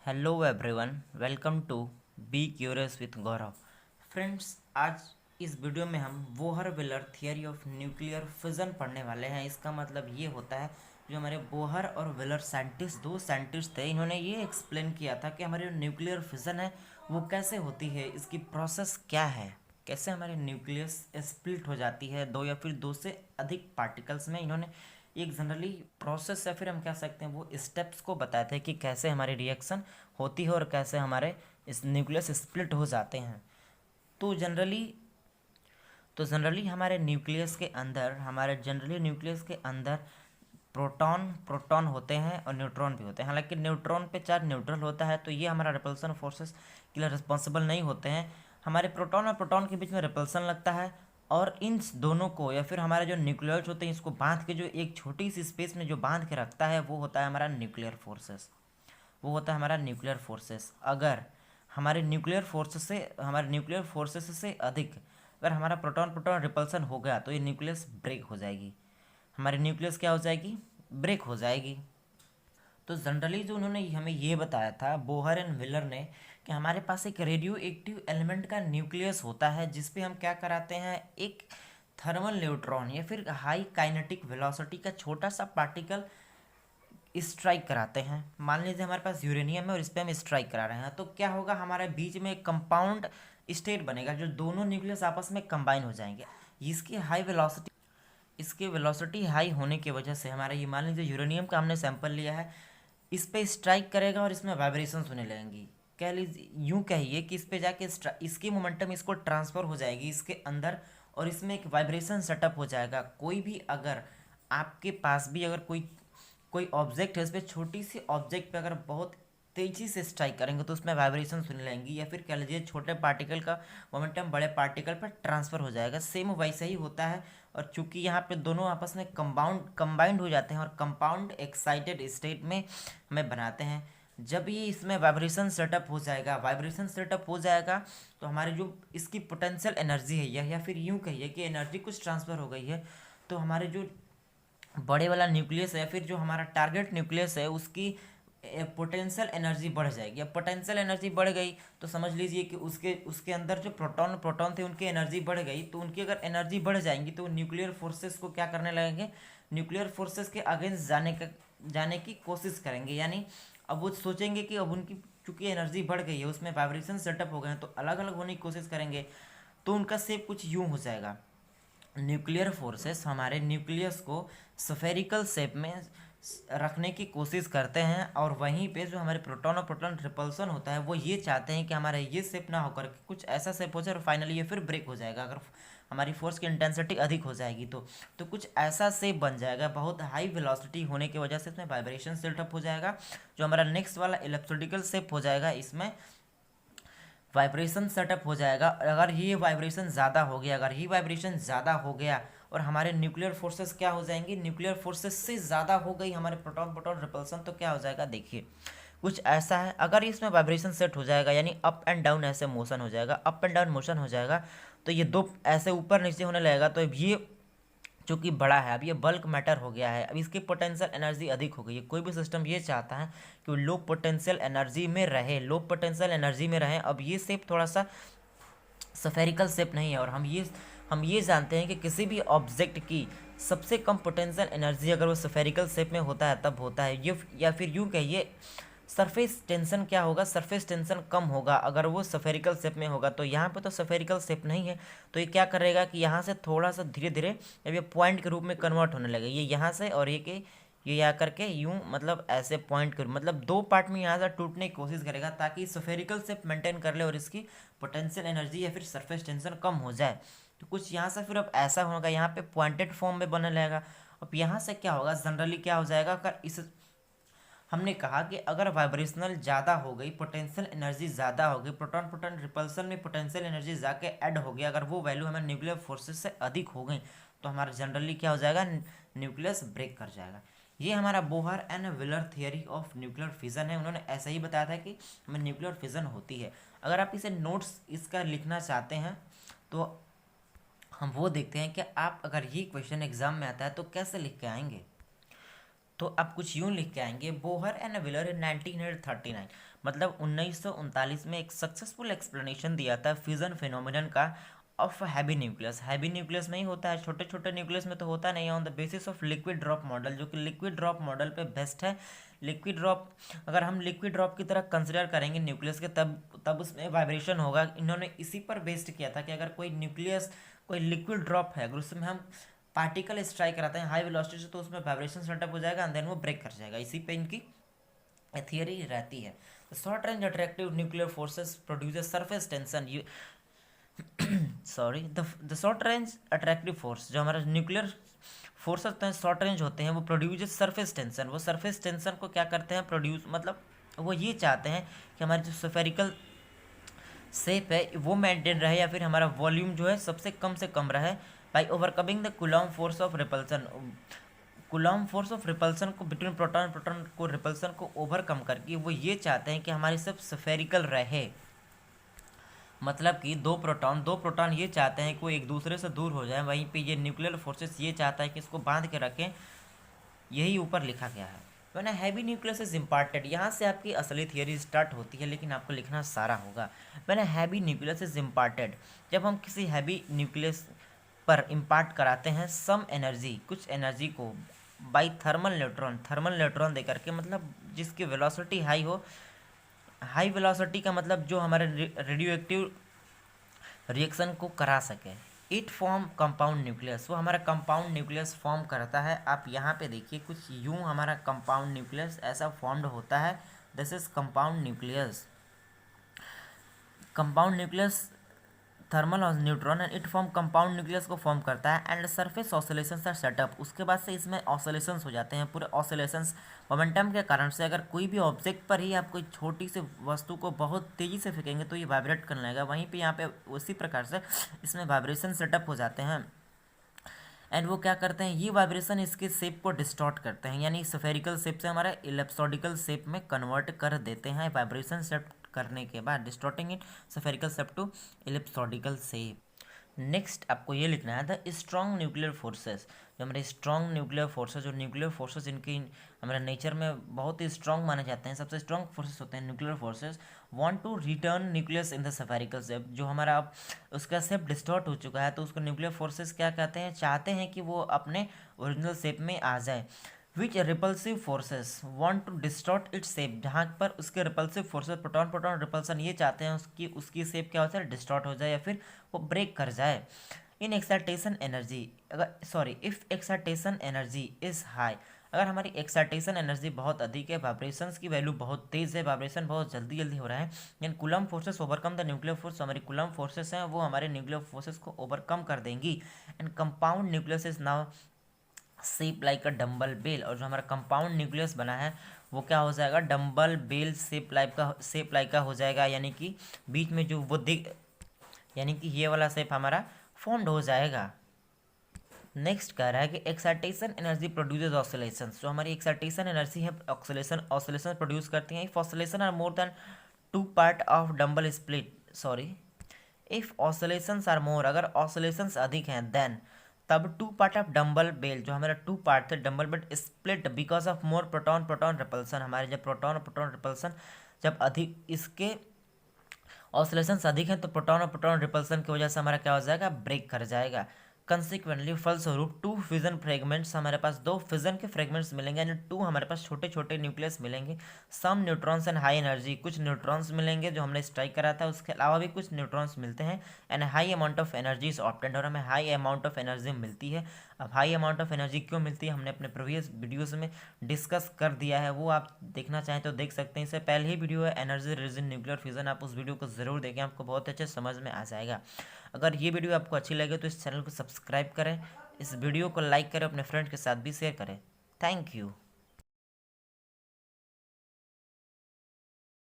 Hello everyone, welcome to be curious with Gaurav. Friends, आज इस video में हम Bohr Wheeler theory of nuclear fission पढ़ने वाले हैं। इसका मतलब ये होता है, जो हमारे बोहर और विलर साइंटिस्ट, दो साइंटिस्ट थे, इन्होंने ये एक्सप्लेन किया था कि हमारी जो न्यूक्लियर फिजन है वो कैसे होती है, इसकी प्रोसेस क्या है, कैसे हमारे न्यूक्लियस स्प्लिट हो जाती है दो या फिर दो से अधिक पार्टिकल्स में। इन्होंने एक जनरली प्रोसेस या फिर हम कह सकते हैं वो स्टेप्स को बताए थे कि कैसे हमारी रिएक्शन होती है और कैसे हमारे इस न्यूक्लियस स्प्लिट हो जाते हैं। तो जनरली हमारे जनरली न्यूक्लियस के अंदर प्रोटॉन प्रोटॉन होते हैं और न्यूट्रॉन भी होते हैं। हालांकि न्यूट्रॉन पे चार्ज न्यूट्रल होता है, तो ये हमारा रिपल्सन फोर्सेस के लिए रिस्पॉन्सिबल नहीं होते हैं। हमारे प्रोटॉन और प्रोटॉन के बीच में रिपल्सन लगता है, और इन दोनों को या फिर हमारे जो न्यूक्लियर्स होते हैं इसको बांध के, जो एक छोटी सी स्पेस में जो बांध के रखता है, वो होता है हमारा न्यूक्लियर फोर्सेस। अगर हमारे न्यूक्लियर फोर्सेस से अधिक अगर हमारा प्रोटॉन प्रोटॉन रिपल्सन हो गया, तो ये न्यूक्लियस ब्रेक हो जाएगी, हमारी न्यूक्लियस क्या हो जाएगी, ब्रेक हो जाएगी। तो जनरली जो उन्होंने हमें ये बताया था, बोहर एंड विलर ने, कि हमारे पास एक रेडियो एक्टिव एलिमेंट का न्यूक्लियस होता है, जिसपे हम क्या कराते हैं, एक थर्मल न्यूट्रॉन या फिर हाई काइनेटिक वेलोसिटी का छोटा सा पार्टिकल स्ट्राइक कराते हैं। मान लीजिए हमारे पास यूरेनियम है और इस पर हम स्ट्राइक करा रहे हैं, तो क्या होगा, हमारे बीच में एक कंपाउंड स्टेट बनेगा, जो दोनों न्यूक्लियस आपस में कंबाइन हो जाएंगे। इसकी वेलोसिटी हाई होने की वजह से हमारा ये, मान लीजिए यूरेनियम का हमने सैंपल लिया है, इस पे स्ट्राइक करेगा और इसमें वाइब्रेशंस होने लगेंगी। कह लीजिए, यूँ कहिए कि इस पे जाके इसकी मोमेंटम इसको ट्रांसफ़र हो जाएगी इसके अंदर, और इसमें एक वाइब्रेशन सेटअप हो जाएगा। कोई भी अगर आपके पास भी अगर कोई कोई ऑब्जेक्ट है, इस पर छोटी सी ऑब्जेक्ट पे अगर बहुत तेज़ी से स्ट्राइक करेंगे तो उसमें वाइब्रेशन सुनने लगेंगी, या फिर कह लीजिए छोटे पार्टिकल का मोमेंटम बड़े पार्टिकल पर ट्रांसफ़र हो जाएगा। सेम वैसे ही होता है। और चूंकि यहाँ पे दोनों आपस में कंबाइंड हो जाते हैं और कंपाउंड एक्साइटेड स्टेट में हमें बनाते हैं, जब ये इसमें वाइब्रेशन सेटअप हो जाएगा, तो हमारी जो इसकी पोटेंशियल एनर्जी है, या फिर यूँ कहिए कि एनर्जी कुछ ट्रांसफ़र हो गई है, तो हमारे जो बड़े वाला न्यूक्लियस है या फिर जो हमारा टारगेट न्यूक्लियस है, उसकी पोटेंशियल एनर्जी बढ़ जाएगी। अब पोटेंशियल एनर्जी बढ़ गई तो समझ लीजिए कि उसके उसके अंदर जो प्रोटॉन प्रोटॉन थे उनकी एनर्जी बढ़ गई, तो उनकी अगर एनर्जी बढ़ जाएंगी तो न्यूक्लियर फोर्सेस को क्या करने लगेंगे, न्यूक्लियर फोर्सेस के अगेंस्ट जाने की कोशिश करेंगे। यानी अब वो सोचेंगे कि अब उनकी चूंकि एनर्जी बढ़ गई है, उसमें वाइब्रेशन सेटअप हो गए हैं, तो अलग अलग होने की कोशिश करेंगे। तो उनका शेप कुछ यूँ हो जाएगा। न्यूक्लियर फोर्सेस हमारे न्यूक्लियस को स्फेरिकल शेप में रखने की कोशिश करते हैं, और वहीं पे जो हमारे प्रोटॉन और प्रोटॉन रिपल्सन होता है, वो ये चाहते हैं कि हमारा ये शेप ना होकर के कुछ ऐसा शेप हो जाए, और फाइनली ये फिर ब्रेक हो जाएगा। अगर हमारी फोर्स की इंटेंसिटी अधिक हो जाएगी तो कुछ ऐसा शेप बन जाएगा। बहुत हाई वेलोसिटी होने की वजह से इसमें वाइब्रेशन सेटअप हो जाएगा, जो हमारा नेक्स्ट वाला इलेप्सोडिकल शेप हो जाएगा, इसमें वाइब्रेशन सेटअप हो जाएगा। अगर ये वाइब्रेशन ज़्यादा हो गया और हमारे न्यूक्लियर फोर्सेस क्या हो जाएंगी, न्यूक्लियर फोर्सेस से ज़्यादा हो गई हमारे प्रोटॉन प्रोटॉन रिपल्सन, तो क्या हो जाएगा, देखिए कुछ ऐसा है। अगर इसमें वाइब्रेशन सेट हो जाएगा, यानी अप एंड डाउन ऐसे मोशन हो जाएगा, अप एंड डाउन मोशन हो जाएगा, तो ये दो ऐसे ऊपर नीचे होने लगेगा, तो ये जो कि बड़ा है, अब ये बल्क मैटर हो गया है, अब इसकी पोटेंशियल एनर्जी अधिक हो गई है। कोई भी सिस्टम ये चाहता है कि वो लो पोटेंशियल एनर्जी में रहे। अब ये शेप थोड़ा सा स्फेरिकल शेप नहीं है, और हम ये जानते हैं कि किसी भी ऑब्जेक्ट की सबसे कम पोटेंशियल एनर्जी अगर वो स्फेरिकल शेप में होता है तब होता है ये, या फिर यूँ कहिए सरफेस टेंशन क्या होगा, सरफेस टेंशन कम होगा अगर वो स्फेरिकल शेप में होगा। तो यहाँ पे तो स्फेरिकल शेप नहीं है, तो ये क्या करेगा कि यहाँ से थोड़ा सा धीरे धीरे जब ये पॉइंट के रूप में कन्वर्ट होने लगे, ये यहाँ से और ये यहाँ करके यूँ, मतलब ऐसे पॉइंट के, मतलब दो पार्ट में यहाँ से टूटने की कोशिश करेगा, ताकि स्फेरिकल शेप मेंटेन कर ले और इसकी पोटेंशियल एनर्जी या फिर सरफेस टेंशन कम हो जाए। तो कुछ यहाँ से फिर अब ऐसा होगा, यहाँ पे पॉइंटेड फॉर्म में बनने लगेगा। अब यहाँ से क्या होगा, जनरली क्या हो जाएगा, अगर इस हमने कहा कि अगर वाइब्रेशनल ज़्यादा हो गई, पोटेंशियल एनर्जी ज़्यादा हो गई, प्रोटॉन प्रोटॉन रिपल्सन में पोटेंशियल एनर्जी जाके ऐड हो गया, अगर वो वैल्यू हमें न्यूक्लियर फोर्सेस से अधिक हो गई, तो हमारा जनरली क्या हो जाएगा, न्यूक्लियस ब्रेक कर जाएगा। ये हमारा Bohr and wheeler theory of nuclear fission है। उन्होंने ऐसा ही बताया था कि हमें न्यूक्लियर फिजन होती है। अगर आप इसे नोट्स इसका लिखना चाहते हैं, तो हम वो देखते हैं कि आप अगर ये क्वेश्चन एग्जाम में आता है तो कैसे लिख के आएंगे। तो आप कुछ यूं लिख के आएंगे, बोहर एंड विलर इन 1939, मतलब 1939 में एक सक्सेसफुल एक्सप्लेनेशन दिया था फ्यूजन फिनोमिनन का of heavy nucleus. Heavy nucleus में ही होता है, छोटे छोटे न्यूक्लियस में तो होता नहीं है। On the basis of liquid drop model, जो कि लिक्विड ड्रॉप मॉडल पे बेस्ट है। लिक्विड ड्रॉप, अगर हम लिक्विड ड्रॉप की तरह कंसिडर करेंगे न्यूक्लियस के, तब उसमें वाइब्रेशन होगा। इन्होंने इसी पर बेस्ड किया था कि अगर कोई न्यूक्लियस, कोई लिक्विड ड्रॉप है, अगर उसमें हम पार्टिकल स्ट्राइक कराते हैं हाई वेलोसिटी से, तो उसमें वाइब्रेशन सेटअप हो जाएगा एंड देन वो ब्रेक कर जाएगा। इसी पे इनकी थियरी रहती है। Short range attractive nuclear forces produces surface tension, sorry, the short range attractive force, जो हमारा न्यूक्लियर फोर्स होते हैं शॉर्ट रेंज होते हैं, वो प्रोड्यूसेस सरफेस टेंशन। वो सरफेस टेंशन को क्या करते हैं, प्रोड्यूस, मतलब वो ये चाहते हैं कि हमारी जो स्फेरिकल शेप है वो मेंटेन रहे, या फिर हमारा वॉल्यूम जो है सबसे कम से कम रहे, by overcoming the Coulomb force of repulsion. Coulomb force of repulsion को बिटवीन प्रोटॉन प्रोटॉन को रिपल्सन को ओवरकम करके वो ये चाहते हैं कि हमारी सब स्फेरिकल रहे। मतलब कि दो प्रोटॉन ये चाहते हैं कि वो एक दूसरे से दूर हो जाए, वहीं पे ये न्यूक्लियर फोर्सेस ये चाहता है कि इसको बांध के रखें। यही ऊपर लिखा गया है। When heavy nucleus is imparted, यहाँ से आपकी असली थियरी स्टार्ट होती है, लेकिन आपको लिखना सारा होगा। When heavy nucleus is imparted, जब हम किसी हैवी न्यूक्लियस पर इम्पार्ट कराते हैं सम एनर्जी, कुछ एनर्जी को, बाई थर्मल न्यूट्रॉन दे करके, मतलब जिसकी वेलोसिटी हाई हो। हाई वेलोसिटी का मतलब जो हमारे रेडियो एक्टिव रिएक्शन को करा सके। इट फॉर्म कंपाउंड न्यूक्लियस, वो हमारा कंपाउंड न्यूक्लियस फॉर्म करता है। आप यहाँ पे देखिए कुछ यूं हमारा कंपाउंड न्यूक्लियस ऐसा फॉर्म्ड होता है। This is compound nucleus. Compound nucleus thermal और neutron and it form compound nucleus को फॉर्म करता है and surface oscillations are set up. उसके बाद से इसमें ऑसिलेशंस हो जाते हैं, पूरे ऑसिलेशंस मोमेंटम के कारण से। अगर कोई भी ऑब्जेक्ट पर ही आप कोई छोटी सी वस्तु को बहुत तेज़ी से फेंकेंगे तो ये वाइब्रेट करने लगेगा। वहीं पे यहाँ पे उसी प्रकार से इसमें वाइब्रेशन सेटअप हो जाते हैं एंड वो क्या करते हैं, ये वाइब्रेशन इसके शेप को डिस्टॉर्ट करते हैं, यानी स्फेरिकल शेप से हमारा इलिप्सोडिकल शेप में कन्वर्ट कर देते हैं। वाइब्रेशन सेट करने के बाद distorting it spherical shape to ellipsoidal shape. Next आपको ये लिखना है द स्ट्रॉन्ग न्यूक्लियर फोर्सेस, जो हमारे स्ट्रॉन्ग न्यूक्लियर फोर्सेस, जो न्यूक्लियर फोर्सेस इनकी हमारे नेचर में बहुत ही स्ट्रॉन्ग माने जाते हैं, सबसे स्ट्रॉन्ग फोर्सेस होते हैं nuclear forces. Want to return nucleus in the spherical shape, जो हमारा अब उसका शेप डिस्टॉर्ट हो चुका है, तो उसको न्यूक्लियर फोर्सेस क्या कहते हैं, चाहते हैं कि वो अपने ओरिजिनल शेप में आ जाए। Which repulsive forces want to distort its shape, जहाँ पर उसके रिपल्सिव फोर्सेस प्रोटॉन रिपल्सन ये चाहते हैं उसकी शेप क्या हो जाए, डिस्टॉर्ट हो जाए या फिर वो ब्रेक कर जाए। In excitation energy, if excitation energy is high, अगर हमारी एक्साइटेशन एनर्जी बहुत अधिक है, वाइब्रेशंस की वैल्यू बहुत तेज़ है, वाइब्रेशन बहुत जल्दी जल्दी हो रहा है, यानी Coulomb forces overcome the nuclear force, हमारी कूलम फोर्सेस हैं वो हमारे न्यूक्लियर फोर्सेस को ओवरकम कर देंगी। And compound nucleus is now shape like a dumbbell, और जो हमारा कंपाउंड न्यूक्लियस बना है वो क्या हो जाएगा, डम्बल बेल शेप लाइक का हो जाएगा, यानी कि बीच में जो वो यानी कि ये वाला शेप हमारा फॉर्म्ड हो जाएगा। नेक्स्ट कह रहा है कि एक्साइटेशन एनर्जी प्रोड्यूसेस ऑसिलेशंस, जो हमारी एक्साइटेशन एनर्जी है ऑसिलेशन प्रोड्यूस करती हैं। If oscillation are more than 2 part of dumbbell split, if oscillations are more, अगर ऑसिलेशंस अधिक हैं देन, तब 2 पार्ट ऑफ डम्बल बेल, जो हमारा 2 part the dumbbell split because of more proton repulsion, हमारे जब प्रोटॉन रिपल्सन जब अधिक, इसके ऑसिलेशंस अधिक हैं तो प्रोटॉन रिपल्सन की वजह से हमारा क्या हो जाएगा, ब्रेक कर जाएगा। कंसिक्वेंटली फलस्वरूप 2 फिजन फ्रेगमेंट्स, हमारे पास 2 फिजन के फ्रेगमेंट्स मिलेंगे, यानी 2 हमारे पास छोटे छोटे न्यूक्लियस मिलेंगे। सम न्यूट्रॉन्स एंड हाई एनर्जी, कुछ न्यूट्रॉन्स मिलेंगे जो हमने स्ट्राइक करा था, उसके अलावा भी कुछ न्यूट्रॉन्स मिलते हैं। And high amount of energy is obtained, और हमें हाई अमाउंट ऑफ एनर्जी मिलती है। अब हाई अमाउंट ऑफ एनर्जी क्यों मिलती है, हमने अपने प्रीवियस वीडियोज़ में डिस्कस कर दिया है, वो आप देखना चाहें तो देख सकते हैं। इससे पहले ही वीडियो है energy release in nuclear fusion, आप उस वीडियो को ज़रूर देखें, आपको बहुत अच्छे समझ में आ जाएगा। अगर ये वीडियो आपको अच्छी लगे तो इस चैनल को सब्सक्राइब करें, इस वीडियो को लाइक करें, अपने फ्रेंड के साथ भी शेयर करें। Thank you.